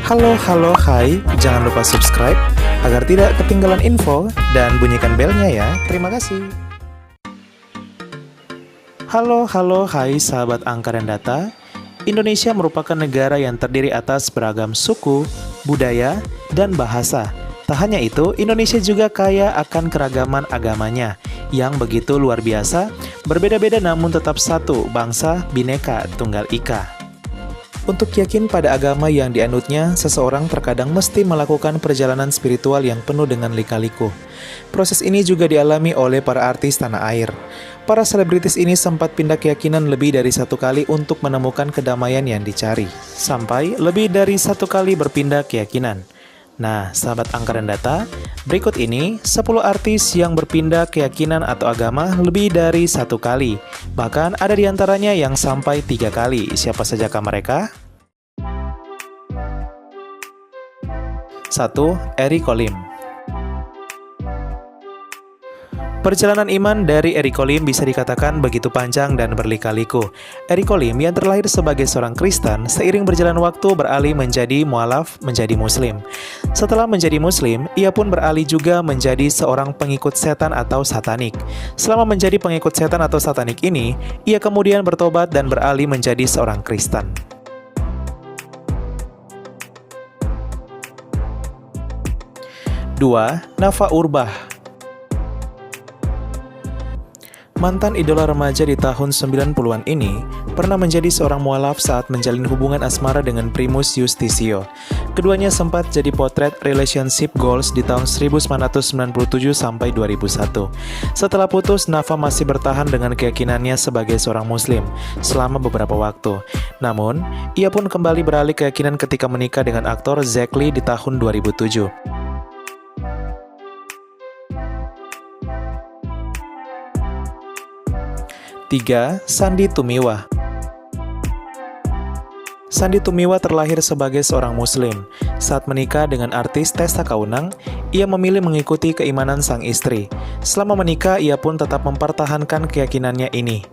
Halo, hai, jangan lupa subscribe agar tidak ketinggalan info dan bunyikan belnya ya. Terima kasih. Halo, hai sahabat angka dan data. Indonesia merupakan negara yang terdiri atas beragam suku, budaya, dan bahasa. Tak hanya itu, Indonesia juga kaya akan keragaman agamanya yang begitu luar biasa, berbeda-beda namun tetap satu, bangsa Bhinneka Tunggal Ika. Untuk yakin pada agama yang dianutnya, seseorang terkadang mesti melakukan perjalanan spiritual yang penuh dengan lika-liku. Proses ini juga dialami oleh para artis tanah air. Para selebritis ini sempat pindah keyakinan lebih dari satu kali untuk menemukan kedamaian yang dicari. Sampai lebih dari satu kali berpindah keyakinan. Nah, sahabat angka dan data, berikut ini 10 artis yang berpindah keyakinan atau agama lebih dari satu kali. Bahkan ada di antaranya yang sampai 3 kali. Siapa sajakah mereka? 1. Eric Olim. Perjalanan iman dari Eric Olim bisa dikatakan begitu panjang dan berlika-liku. Eric Olim yang terlahir sebagai seorang Kristen, seiring berjalan waktu beralih menjadi mualaf, menjadi Muslim. Setelah menjadi Muslim, ia pun beralih juga menjadi seorang pengikut setan atau satanik. Selama menjadi pengikut setan atau satanik ini, ia kemudian bertobat dan beralih menjadi seorang Kristen. 2. Nafa Urbach. Mantan idola remaja di tahun 90-an ini pernah menjadi seorang mualaf saat menjalin hubungan asmara dengan Primus Yustisio. Keduanya sempat jadi potret relationship goals di tahun 1997 sampai 2001. Setelah putus, Nafa masih bertahan dengan keyakinannya sebagai seorang muslim selama beberapa waktu. Namun, ia pun kembali beralih keyakinan ketika menikah dengan aktor Zack Lee di tahun 2007. 3. Sandy Tumiwa. Sandy Tumiwa terlahir sebagai seorang muslim. Saat menikah dengan artis Tessa Kaunang, ia memilih mengikuti keimanan sang istri. Selama menikah, ia pun tetap mempertahankan keyakinannya ini.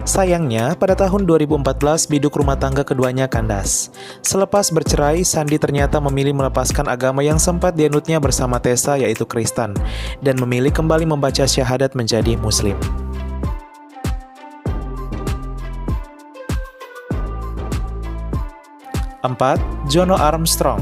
Sayangnya, pada tahun 2014, biduk rumah tangga keduanya kandas. Selepas bercerai, Sandy ternyata memilih melepaskan agama yang sempat dianutnya bersama Tessa, yaitu Kristen, dan memilih kembali membaca syahadat menjadi muslim. 4. Jono Armstrong.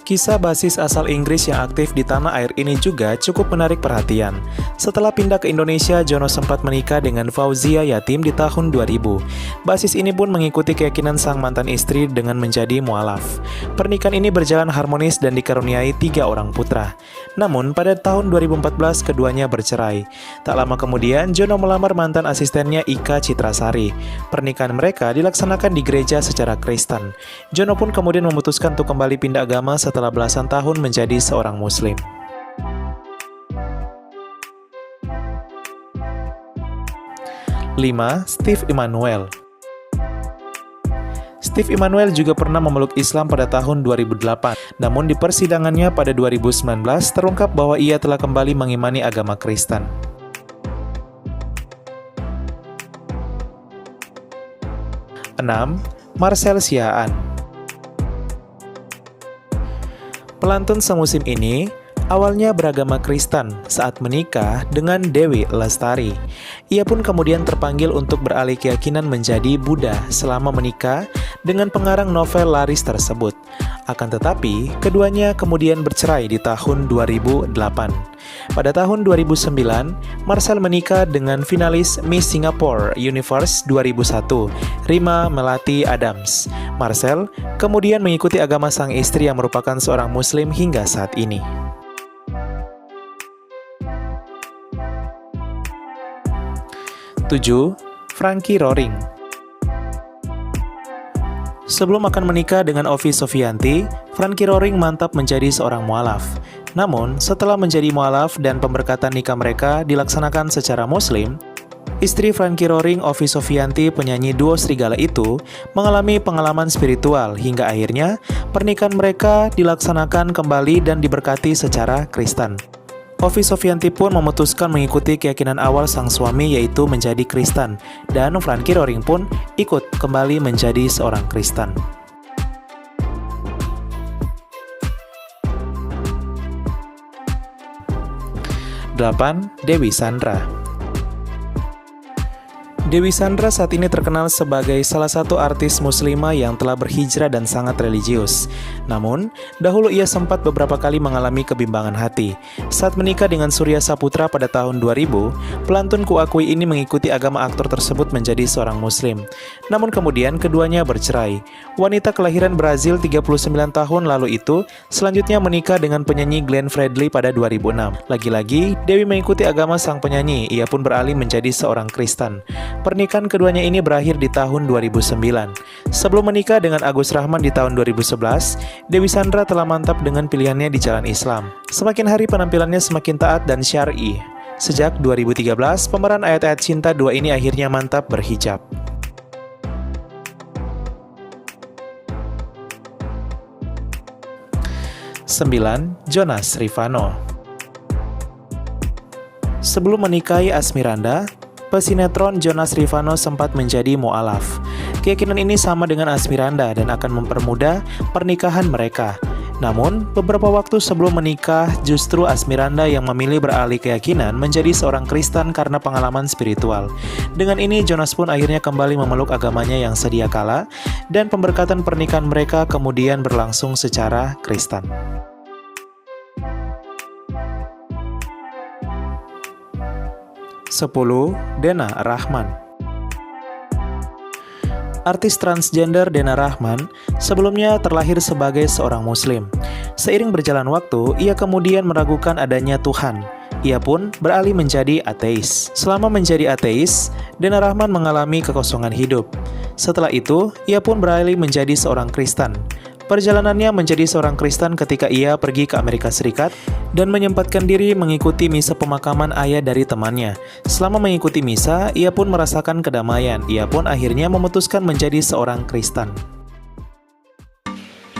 Kisah basis asal Inggris yang aktif di tanah air ini juga cukup menarik perhatian. Setelah pindah ke Indonesia, Jono sempat menikah dengan Fauzia Yatim di tahun 2000. Basis ini pun mengikuti keyakinan sang mantan istri dengan menjadi mualaf. Pernikahan ini berjalan harmonis dan dikaruniai 3 orang putra. Namun, pada tahun 2014 keduanya bercerai. Tak lama kemudian, Jono melamar mantan asistennya Ika Citrasari. Pernikahan mereka dilaksanakan di gereja secara Kristen. Jono pun kemudian memutuskan untuk kembali pindah agama setelah belasan tahun menjadi seorang muslim. 5. Steve Emmanuel. Steve Emmanuel juga pernah memeluk Islam pada tahun 2008. Namun di persidangannya pada 2019 terungkap bahwa ia telah kembali mengimani agama Kristen. 6. Marcel Siaan. Pelantun semusim ini awalnya beragama Kristen saat menikah dengan Dewi Lestari. Ia pun kemudian terpanggil untuk beralih keyakinan menjadi Buddha selama menikah dengan pengarang novel laris tersebut. Akan tetapi, keduanya kemudian bercerai di tahun 2008. Pada tahun 2009, Marcel menikah dengan finalis Miss Singapore Universe 2001, Rima Melati Adams. Marcel kemudian mengikuti agama sang istri yang merupakan seorang muslim hingga saat ini. 7. Frankie Roring. Sebelum akan menikah dengan Ovi Sofianti, Frankie Roring mantap menjadi seorang mualaf. Namun, setelah menjadi mualaf dan pemberkatan nikah mereka dilaksanakan secara muslim, istri Frankie Roring, Ovi Sofianti, penyanyi duo Serigala itu, mengalami pengalaman spiritual hingga akhirnya pernikahan mereka dilaksanakan kembali dan diberkati secara Kristen. Ovi Sofianti pun memutuskan mengikuti keyakinan awal sang suami yaitu menjadi Kristen, dan Frankie Roring pun ikut kembali menjadi seorang Kristen. 8. Dewi Sandra. Dewi Sandra saat ini terkenal sebagai salah satu artis muslimah yang telah berhijrah dan sangat religius. Namun, dahulu ia sempat beberapa kali mengalami kebimbangan hati. Saat menikah dengan Surya Saputra pada tahun 2000, pelantun Kuakui ini mengikuti agama aktor tersebut menjadi seorang muslim. Namun kemudian keduanya bercerai. Wanita kelahiran Brazil 39 tahun lalu itu selanjutnya menikah dengan penyanyi Glenn Fredly pada 2006. Lagi-lagi, Dewi mengikuti agama sang penyanyi, ia pun beralih menjadi seorang Kristen. Pernikahan keduanya ini berakhir di tahun 2009. Sebelum menikah dengan Agus Rahman di tahun 2011, Dewi Sandra telah mantap dengan pilihannya di jalan Islam. Semakin hari penampilannya semakin taat dan syar'i. Sejak 2013, pemeran ayat-ayat cinta 2 ini akhirnya mantap berhijab. 9. Jonas Rivano. Sebelum menikahi Asmiranda, pesinetron Jonas Rivano sempat menjadi mu'alaf. Keyakinan ini sama dengan Asmiranda dan akan mempermudah pernikahan mereka. Namun, beberapa waktu sebelum menikah, justru Asmiranda yang memilih beralih keyakinan menjadi seorang Kristen karena pengalaman spiritual. Dengan ini, Jonas pun akhirnya kembali memeluk agamanya yang sedia kala, dan pemberkatan pernikahan mereka kemudian berlangsung secara Kristen. 10. Dena Rahman. Artis transgender Dena Rahman sebelumnya terlahir sebagai seorang muslim. Seiring berjalan waktu, ia kemudian meragukan adanya Tuhan. Ia pun beralih menjadi ateis. Selama menjadi ateis, Dena Rahman mengalami kekosongan hidup. Setelah itu, ia pun beralih menjadi seorang Kristen. Perjalanannya menjadi seorang Kristen ketika ia pergi ke Amerika Serikat dan menyempatkan diri mengikuti misa pemakaman ayah dari temannya. Selama mengikuti misa, ia pun merasakan kedamaian. Ia pun akhirnya memutuskan menjadi seorang Kristen.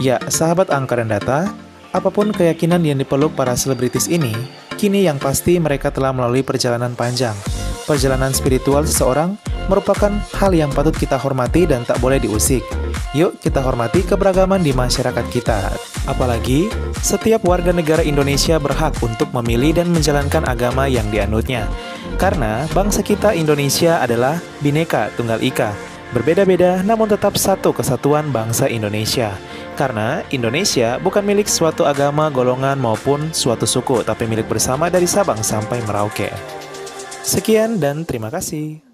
Ya, sahabat Angka dan Data, apapun keyakinan yang dipeluk para selebritis ini, kini yang pasti mereka telah melalui perjalanan panjang. Perjalanan spiritual seseorang merupakan hal yang patut kita hormati dan tak boleh diusik. Yuk kita hormati keberagaman di masyarakat kita. Apalagi, setiap warga negara Indonesia berhak untuk memilih dan menjalankan agama yang dianutnya. Karena bangsa kita Indonesia adalah Bhinneka Tunggal Ika. Berbeda-beda namun tetap satu kesatuan bangsa Indonesia. Karena Indonesia bukan milik suatu agama, golongan maupun suatu suku, tapi milik bersama dari Sabang sampai Merauke. Sekian dan terima kasih.